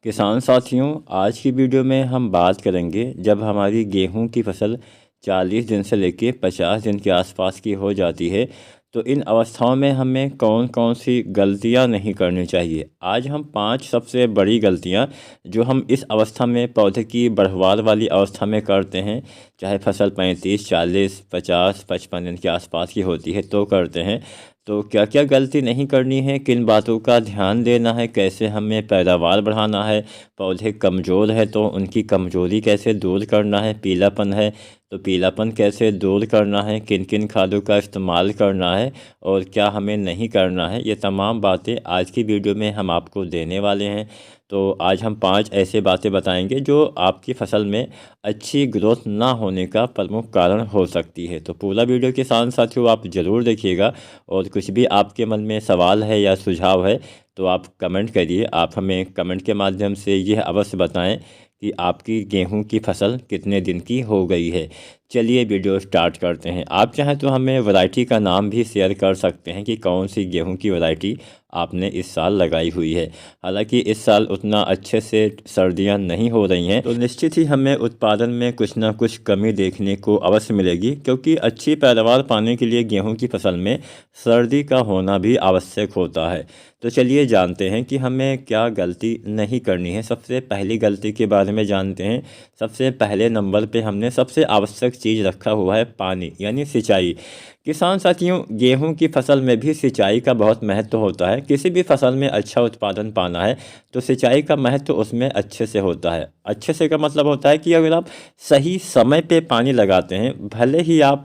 किसान साथियों, आज की वीडियो में हम बात करेंगे जब हमारी गेहूं की फसल 40 दिन से लेकर 50 दिन के आसपास की हो जाती है तो इन अवस्थाओं में हमें कौन कौन सी गलतियां नहीं करनी चाहिए। आज हम 5 सबसे बड़ी गलतियां जो हम इस अवस्था में पौधे की बढ़वार वाली अवस्था में करते हैं, चाहे फसल 35, 40, 50, 55 दिन के आसपास की होती है तो करते हैं। तो क्या क्या गलती नहीं करनी है, किन बातों का ध्यान देना है, कैसे हमें पैदावार बढ़ाना है, पौधे कमज़ोर है तो उनकी कमज़ोरी कैसे दूर करना है, पीलापन है तो पीलापन कैसे दूर करना है, किन किन खादों का इस्तेमाल करना है और क्या हमें नहीं करना है, ये तमाम बातें आज की वीडियो में हम आपको देने वाले हैं। तो आज हम 5 ऐसे बातें बताएंगे जो आपकी फसल में अच्छी ग्रोथ ना होने का प्रमुख कारण हो सकती है। तो पूरा वीडियो के साथ साथियों आप ज़रूर देखिएगा और कुछ भी आपके मन में सवाल है या सुझाव है तो आप कमेंट करिए। आप हमें कमेंट के माध्यम से यह अवश्य बताएं कि आपकी गेहूं की फसल कितने दिन की हो गई है। चलिए वीडियो स्टार्ट करते हैं। आप चाहें तो हमें वैरायटी का नाम भी शेयर कर सकते हैं कि कौन सी गेहूं की वैरायटी आपने इस साल लगाई हुई है। हालांकि इस साल उतना अच्छे से सर्दियां नहीं हो रही हैं तो निश्चित ही हमें उत्पादन में कुछ ना कुछ कमी देखने को अवश्य मिलेगी, क्योंकि अच्छी पैदावार पाने के लिए गेहूं की फसल में सर्दी का होना भी आवश्यक होता है। तो चलिए जानते हैं कि हमें क्या गलती नहीं करनी है। सबसे पहली गलती के बारे में जानते हैं। सबसे पहले नंबर पे हमने सबसे आवश्यक चीज़ रखा हुआ है पानी, यानी सिंचाई। किसान साथियों, गेहूं की फसल में भी सिंचाई का बहुत महत्व होता है। किसी भी फसल में अच्छा उत्पादन पाना है तो सिंचाई का महत्व उसमें अच्छे से होता है। अच्छे से का मतलब होता है कि अगर आप सही समय पे पानी लगाते हैं, भले ही आप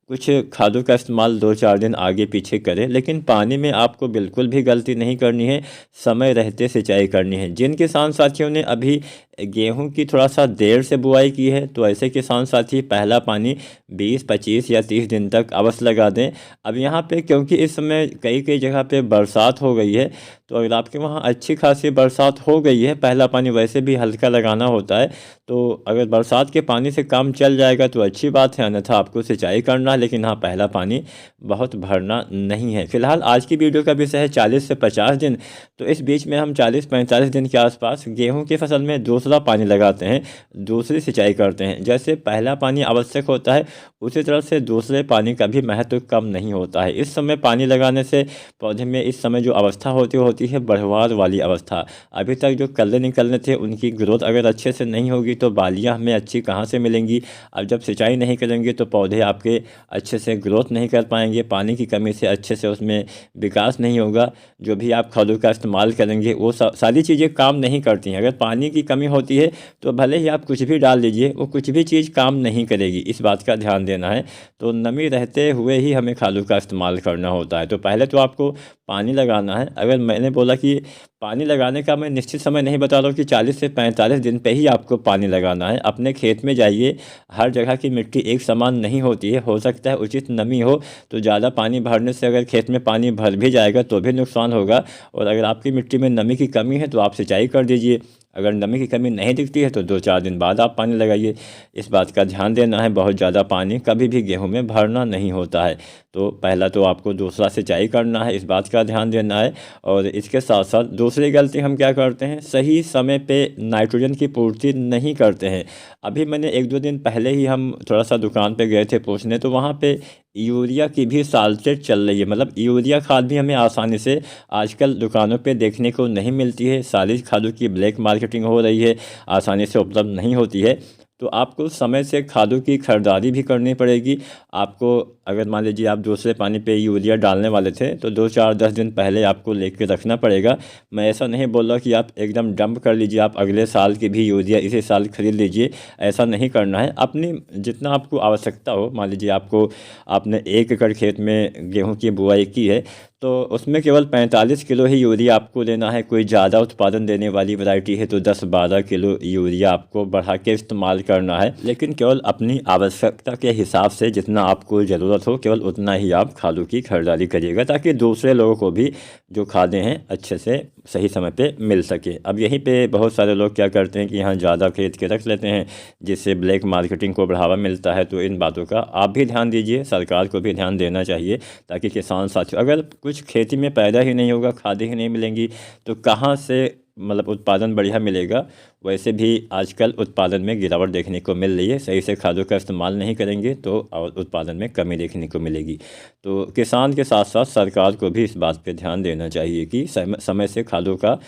कुछ खादों का इस्तेमाल 2-4 दिन आगे पीछे करें, लेकिन पानी में आपको बिल्कुल भी गलती नहीं करनी है। समय रहते सिंचाई करनी है। जिन किसान साथियों ने अभी गेहूं की थोड़ा सा देर से बुआई की है तो ऐसे किसान साथी पहला पानी 20, 25 या 30 दिन तक अवश्य लगा दें। अब यहाँ पे क्योंकि इस समय कई कई जगह पे बरसात हो गई है, तो अगर आपके वहाँ अच्छी खासी बरसात हो गई है, पहला पानी वैसे भी हल्का लगाना होता है, तो अगर बरसात के पानी से काम चल जाएगा तो अच्छी बात है, अन्यथा आपको सिंचाई करना है। लेकिन हाँ, पहला पानी बहुत भरना नहीं है। फिलहाल आज की वीडियो का विषय है 40 से 50 दिन। तो इस बीच में हम 40-45 दिन के आसपास गेहूं की फसल में दूसरा पानी लगाते हैं, दूसरी सिंचाई करते हैं। जैसे पहला पानी आवश्यक होता है, उसी तरह से दूसरे पानी का भी महत्व कम नहीं होता है। इस समय पानी लगाने से पौधे में इस समय जो अवस्था होती है बढ़वार वाली अवस्था। अभी तक जो कल्ले निकलने थे उनकी ग्रोथ अगर अच्छे से नहीं होगी तो बालियाँ हमें अच्छी कहाँ से मिलेंगी। अब जब सिंचाई नहीं करेंगे तो पौधे आपके अच्छे से ग्रोथ नहीं कर पाएंगे। पानी की कमी से अच्छे से उसमें विकास नहीं होगा। जो भी आप खादों का इस्तेमाल करेंगे वो सारी चीज़ें काम नहीं करती हैं। अगर पानी की कमी होती है तो भले ही आप कुछ भी डाल दीजिए, वो कुछ भी चीज़ काम नहीं करेगी। इस बात का ध्यान देना है। तो नमी रहते हुए ही हमें खादों का इस्तेमाल करना होता है। तो पहले तो आपको पानी लगाना है। अगर मैंने बोला कि पानी लगाने का मैं निश्चित समय नहीं बता रहा हूँ कि 40 से 45 दिन पे ही आपको पानी लगाना है। अपने खेत में जाइए, हर जगह की मिट्टी एक समान नहीं होती है। हो सकता है उचित नमी हो तो ज़्यादा पानी भरने से अगर खेत में पानी भर भी जाएगा तो भी नुकसान होगा। और अगर आपकी मिट्टी में नमी की कमी है तो आप सिंचाई कर दीजिए। अगर नमी की कमी नहीं दिखती है तो 2-4 दिन बाद आप पानी लगाइए। इस बात का ध्यान देना है। बहुत ज़्यादा पानी कभी भी गेहूं में भरना नहीं होता है। तो पहला तो आपको दूसरा सिंचाई करना है, इस बात का ध्यान देना है। और इसके साथ साथ दूसरी गलती हम क्या करते हैं, सही समय पे नाइट्रोजन की पूर्ति नहीं करते हैं। अभी मैंने 1-2 दिन पहले ही हम थोड़ा सा दुकान पे गए थे पूछने, तो वहाँ पे यूरिया की भी साल्टेट चल रही है। मतलब यूरिया खाद भी हमें आसानी से आजकल दुकानों पे देखने को नहीं मिलती है। सारी खादों की ब्लैक मार्केटिंग हो रही है, आसानी से उपलब्ध नहीं होती है। तो आपको समय से खादों की खरीदारी भी करनी पड़ेगी। आपको अगर मान लीजिए आप दूसरे पानी पे यूरिया डालने वाले थे तो 2-4-10 दिन पहले आपको लेके रखना पड़ेगा। मैं ऐसा नहीं बोल रहा कि आप एकदम डंप कर लीजिए, आप अगले साल की भी यूरिया इसी साल खरीद लीजिए। ऐसा नहीं करना है। अपनी जितना आपको आवश्यकता हो, मान लीजिए आपने 1 एकड़ खेत में गेहूँ की बुआई की है तो उसमें केवल 45 किलो ही यूरिया आपको लेना है। कोई ज़्यादा उत्पादन देने वाली वैरायटी है तो 10-12 किलो यूरिया आपको बढ़ा के इस्तेमाल करना है। लेकिन केवल अपनी आवश्यकता के हिसाब से जितना आपको ज़रूरत हो केवल उतना ही आप खादों की खरीदारी करिएगा, ताकि दूसरे लोगों को भी जो खादें हैं अच्छे से सही समय पे मिल सके। अब यहीं पे बहुत सारे लोग क्या करते हैं कि यहाँ ज़्यादा खरीद के रख लेते हैं, जिससे ब्लैक मार्केटिंग को बढ़ावा मिलता है। तो इन बातों का आप भी ध्यान दीजिए, सरकार को भी ध्यान देना चाहिए, ताकि किसान साथियों, अगर कुछ खेती में पैदा ही नहीं होगा, खादें ही नहीं मिलेंगी तो कहाँ से मतलब उत्पादन बढ़िया मिलेगा, वैसे भी आजकल उत्पादन में गिरावट देखने को मिल रही है। सही से खादों का इस्तेमाल नहीं करेंगे तो उत्पादन में कमी देखने को मिलेगी। तो किसान के साथ साथ सरकार को भी इस बात पे ध्यान देना चाहिए कि समय से खादों का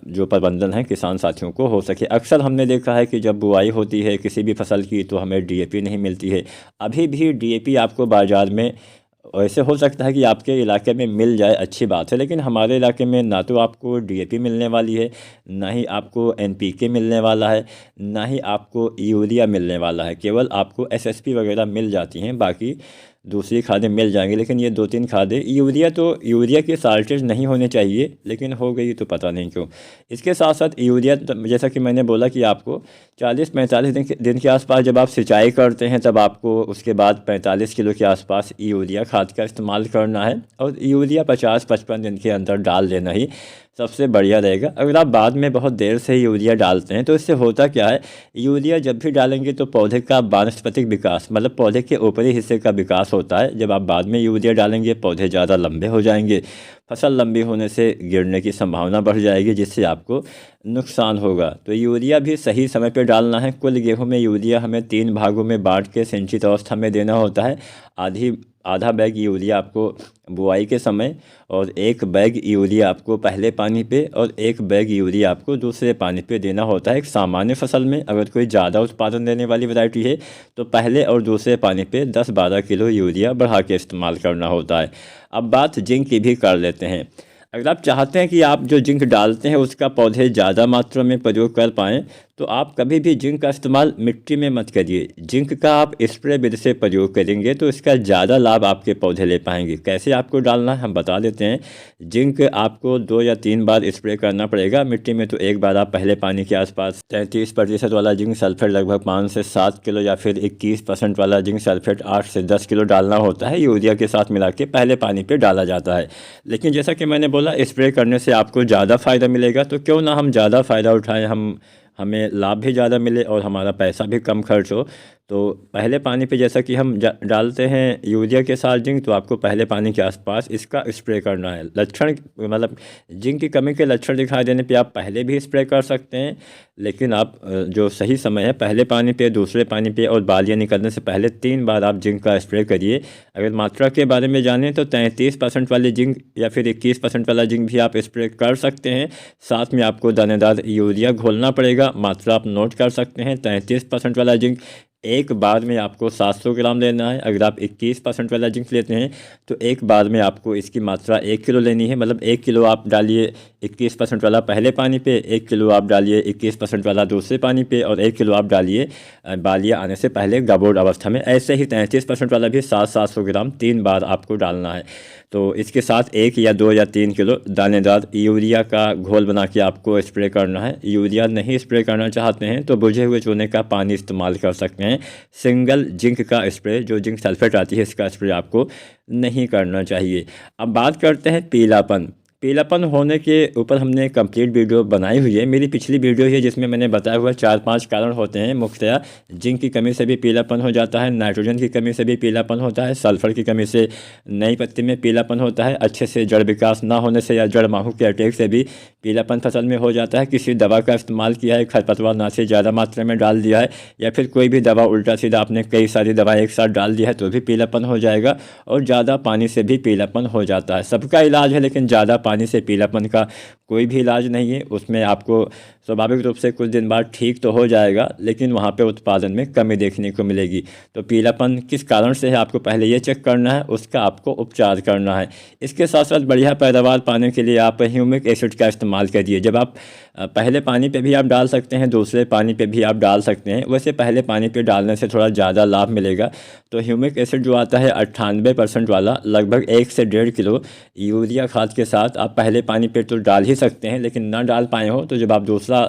जो प्रबंधन है किसान साथियों को हो सके। अक्सर हमने देखा है कि जब बुआई होती है किसी भी फसल की तो हमें डीएपी नहीं मिलती है। अभी भी डीएपी आपको बाज़ार में, वैसे हो सकता है कि आपके इलाके में मिल जाए, अच्छी बात है, लेकिन हमारे इलाके में ना तो आपको डीएपी मिलने वाली है, ना ही आपको एनपीके मिलने वाला है, ना ही आपको यूरिया मिलने वाला है। केवल आपको एसएसपी वगैरह मिल जाती हैं, बाकी दूसरी खादें मिल जाएंगी। लेकिन ये 2-3 खादें, यूरिया की शॉर्टेज नहीं होने चाहिए, लेकिन हो गई तो पता नहीं क्यों। इसके साथ साथ यूरिया, जैसा कि मैंने बोला कि आपको 40-45 दिन के आसपास जब आप सिंचाई करते हैं तब आपको उसके बाद 45 किलो के आसपास यूरिया खाद का इस्तेमाल करना है। और यूरिया 50-55 दिन के अंदर डाल देना ही सबसे बढ़िया रहेगा। अगर आप बाद में बहुत देर से यूरिया डालते हैं तो इससे होता क्या है, यूरिया जब भी डालेंगे तो पौधे का वानस्पतिक विकास, मतलब पौधे के ऊपरी हिस्से का विकास होता है। जब आप बाद में यूरिया डालेंगे पौधे ज़्यादा लंबे हो जाएंगे, फसल लंबी होने से गिरने की संभावना बढ़ जाएगी, जिससे आपको नुकसान होगा। तो यूरिया भी सही समय पर डालना है। कुल गेहूँ में यूरिया हमें 3 भागों में बांट के सिंचित अवस्था में देना होता है। आधा बैग यूरिया आपको बुआई के समय, और 1 बैग यूरिया आपको पहले पानी पे, और 1 बैग यूरिया आपको दूसरे पानी पे देना होता है। एक सामान्य फसल में अगर कोई ज़्यादा उत्पादन देने वाली वैरायटी है तो पहले और दूसरे पानी पे 10-12 किलो यूरिया बढ़ा के इस्तेमाल करना होता है। अब बात जिंक की भी कर लेते हैं। अगर आप चाहते हैं कि आप जो जिंक डालते हैं उसका पौधे ज़्यादा मात्रा में प्रयोग कर पाएँ तो आप कभी भी जिंक का इस्तेमाल मिट्टी में मत करिए। जिंक का आप स्प्रे विधि से प्रयोग करेंगे तो इसका ज़्यादा लाभ आपके पौधे ले पाएंगे। कैसे आपको डालना है हम बता देते हैं। जिंक आपको 2 या 3 बार स्प्रे करना पड़ेगा मिट्टी में। तो एक बार आप पहले पानी के आसपास 33% वाला जिंक सल्फेट लगभग 5 से 7 किलो, या फिर 21% वाला जिंक सल्फेट 8 से 10 किलो डालना होता है। यूरिया के साथ मिला के पहले पानी पर डाला जाता है। लेकिन जैसा कि मैंने बोला, स्प्रे करने से आपको ज़्यादा फ़ायदा मिलेगा, तो क्यों ना हम ज़्यादा फ़ायदा उठाएं, हमें लाभ भी ज़्यादा मिले और हमारा पैसा भी कम खर्च हो। तो पहले पानी पे जैसा कि हम डालते हैं यूरिया के साथ जिंक, तो आपको पहले पानी के आसपास इसका स्प्रे करना है। लक्षण, मतलब जिंक की कमी के लक्षण दिखाई देने पे आप पहले भी स्प्रे कर सकते हैं, लेकिन आप जो सही समय है पहले पानी पे, दूसरे पानी पे और बालियाँ निकलने से पहले 3 बार आप जिंक का स्प्रे करिए। अगर मात्रा के बारे में जानें तो 33% वाले जिंक या फिर 21% वाला जिंक भी आप स्प्रे कर सकते हैं। साथ में आपको दानेदार यूरिया घोलना पड़ेगा। मात्रा आप नोट कर सकते हैं। 33% वाला जिंक एक बार में आपको 700 ग्राम लेना है। अगर आप 21% वाला जिंक लेते हैं तो एक बार में आपको इसकी मात्रा 1 किलो लेनी है। मतलब 1 किलो आप डालिए 21% वाला पहले पानी पे, 1 किलो आप डालिए 21% वाला दूसरे पानी पे, और 1 किलो आप डालिए बालियाँ आने से पहले गबोड़ अवस्था में। ऐसे ही 33% वाला भी 700 ग्राम 3 बार आपको डालना है। तो इसके साथ 1 या 2 या 3 किलो दानेदार यूरिया का घोल बना के आपको स्प्रे करना है। यूरिया नहीं स्प्रे करना चाहते हैं तो बुझे हुए चूने का पानी इस्तेमाल कर सकते हैं। सिंगल जिंक का स्प्रे, जो जिंक सल्फेट आती है, इसका स्प्रे आपको नहीं करना चाहिए। अब बात करते हैं पीलापन। पीलापन होने के ऊपर हमने कंप्लीट वीडियो बनाई हुई है। मेरी पिछली वीडियो है जिसमें मैंने बताया हुआ 4-5 कारण होते हैं मुख्यतः। जिंक की कमी से भी पीलापन हो जाता है, नाइट्रोजन की कमी से भी पीलापन होता है, सल्फर की कमी से नई पत्ती में पीलापन होता है, अच्छे से जड़ विकास ना होने से या जड़ माहू के अटैक से भी पीलापन फसल में हो जाता है, किसी दवा का इस्तेमाल किया है, खरपतवार नाशी ज़्यादा मात्रा में डाल दिया है, या फिर कोई भी दवा उल्टा सीधा आपने कई सारी दवाएँ एक साथ डाल दिया है तो भी पीलापन हो जाएगा, और ज़्यादा पानी से भी पीलापन हो जाता है। सबका इलाज है, लेकिन ज़्यादा पानी से पीलापन का कोई भी इलाज नहीं है। उसमें आपको स्वाभाविक रूप से कुछ दिन बाद ठीक तो हो जाएगा, लेकिन वहाँ पे उत्पादन में कमी देखने को मिलेगी। तो पीलापन किस कारण से है आपको पहले ये चेक करना है, उसका आपको उपचार करना है। इसके साथ साथ बढ़िया पैदावार पाने के लिए आप ह्यूमिक एसिड का इस्तेमाल करिए। जब आप पहले पानी पे भी आप डाल सकते हैं, दूसरे पानी पे भी आप डाल सकते हैं। वैसे पहले पानी पे डालने से थोड़ा ज़्यादा लाभ मिलेगा। तो ह्यूमिक एसिड जो आता है 98% वाला, लगभग 1 से 1.5 किलो यूरिया खाद के साथ आप पहले पानी पे तो डाल ही सकते हैं, लेकिन ना डाल पाए हो तो जब आप दूसरा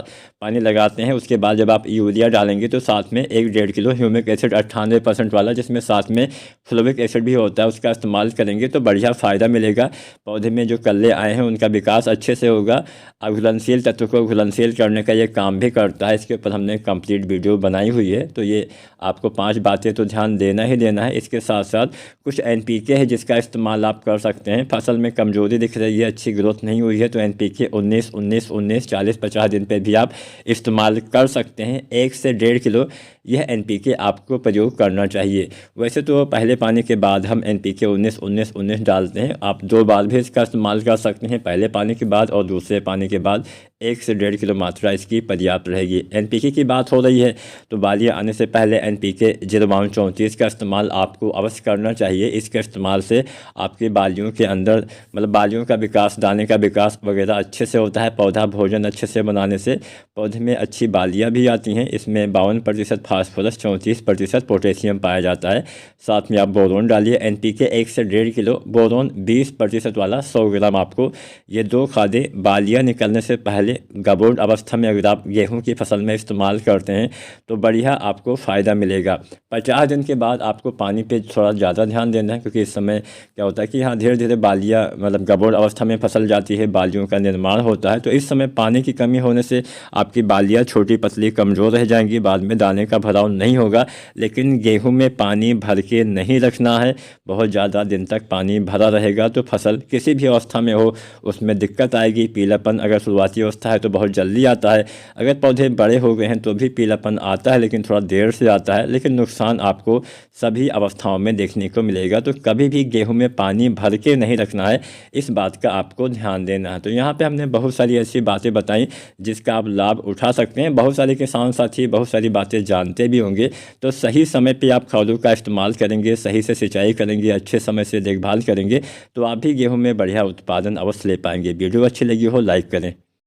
पानी लगाते हैं उसके बाद जब आप यूरिया डालेंगे तो साथ में 1-1.5 किलो ह्यूमिक एसिड 98% वाला, जिसमें साथ में फ्लोविक एसिड भी होता है, उसका इस्तेमाल करेंगे तो बढ़िया फ़ायदा मिलेगा। पौधे में जो कल्ले आए हैं उनका विकास अच्छे से होगा। घुलनशील तत्व को घुलनशील करने का ये काम भी करता है। इसके ऊपर हमने कंप्लीट वीडियो बनाई हुई है। तो ये आपको 5 बातें तो ध्यान देना ही देना है। इसके साथ साथ कुछ NPK है जिसका इस्तेमाल आप कर सकते हैं। फसल में कमजोरी दिख रही है, अच्छी ग्रोथ नहीं हुई है, तो NPK NPK 19 19 19 40 50 दिन पे भी आप इस्तेमाल कर सकते हैं। 1 से 1.5 किलो यह NPK आपको प्रयोग करना चाहिए। वैसे तो पहले पानी के बाद हम NPK 19 19 19 डालते हैं, आप 2 बार भी इसका इस्तेमाल कर सकते हैं, पहले पानी के बाद और दूसरे पानी के बाद। 1 से 1.5 किलो मात्रा इसकी पर्याप्त रहेगी। NPK की बात हो रही है तो बालियाँ आने से पहले NPK 0-34 का इस्तेमाल आपको अवश्य करना चाहिए। इसके इस्तेमाल से आपकी बालियों के अंदर मतलब बालियों का विकास, दाने का विकास वगैरह अच्छे से होता है। पौधा भोजन अच्छे से बनाने से पौधे में अच्छी बालियाँ भी आती हैं। इसमें 52% फास्फोरस, 34% पोटेशियम पाया जाता है। साथ में आप बोरोन डालिए। NPK 1 से 1.5 किलो, बोरोन 20% वाला 100 ग्राम आपको ये 2 खादें बालियाँ निकलने से पहले गबोड अवस्था में अगर आप गेहूं की फसल में इस्तेमाल करते हैं तो बढ़िया आपको फ़ायदा मिलेगा। 50 दिन के बाद आपको पानी पे थोड़ा ज़्यादा ध्यान देना है, क्योंकि इस समय क्या होता है कि यहाँ धीरे धीरे बालियाँ मतलब गबोड अवस्था में फसल जाती है, बालियों का निर्माण होता है। तो इस समय पानी की कमी होने से आपकी बालियाँ छोटी पतली कमज़ोर रह जाएंगी, बाद में दाने का भराव नहीं होगा। लेकिन गेहूँ में पानी भर के नहीं रखना है, बहुत ज़्यादा दिन तक पानी भरा रहेगा तो फसल किसी भी अवस्था में हो उसमें दिक्कत आएगी। पीलापन अगर शुरुआती अवस्था है तो बहुत जल्दी आता है, अगर पौधे बड़े हो गए हैं तो भी पीलापन आता है, लेकिन थोड़ा देर से आता है। लेकिन नुकसान आपको सभी अवस्थाओं में देखने को मिलेगा। तो कभी भी गेहूं में पानी भर के नहीं रखना है, इस बात का आपको ध्यान देना है। तो यहाँ पे हमने बहुत सारी ऐसी बातें बताई जिसका आप लाभ उठा सकते हैं। बहुत सारे किसान साथी बहुत सारी बातें जानते भी होंगे। तो सही समय पर आप खादों का इस्तेमाल करेंगे, सही से सिंचाई करेंगे, अच्छे समय से देखभाल करेंगे तो आप भी गेहूँ में बढ़िया उत्पादन अवश्य ले पाएंगे। वीडियो अच्छी लगी हो लाइक करें।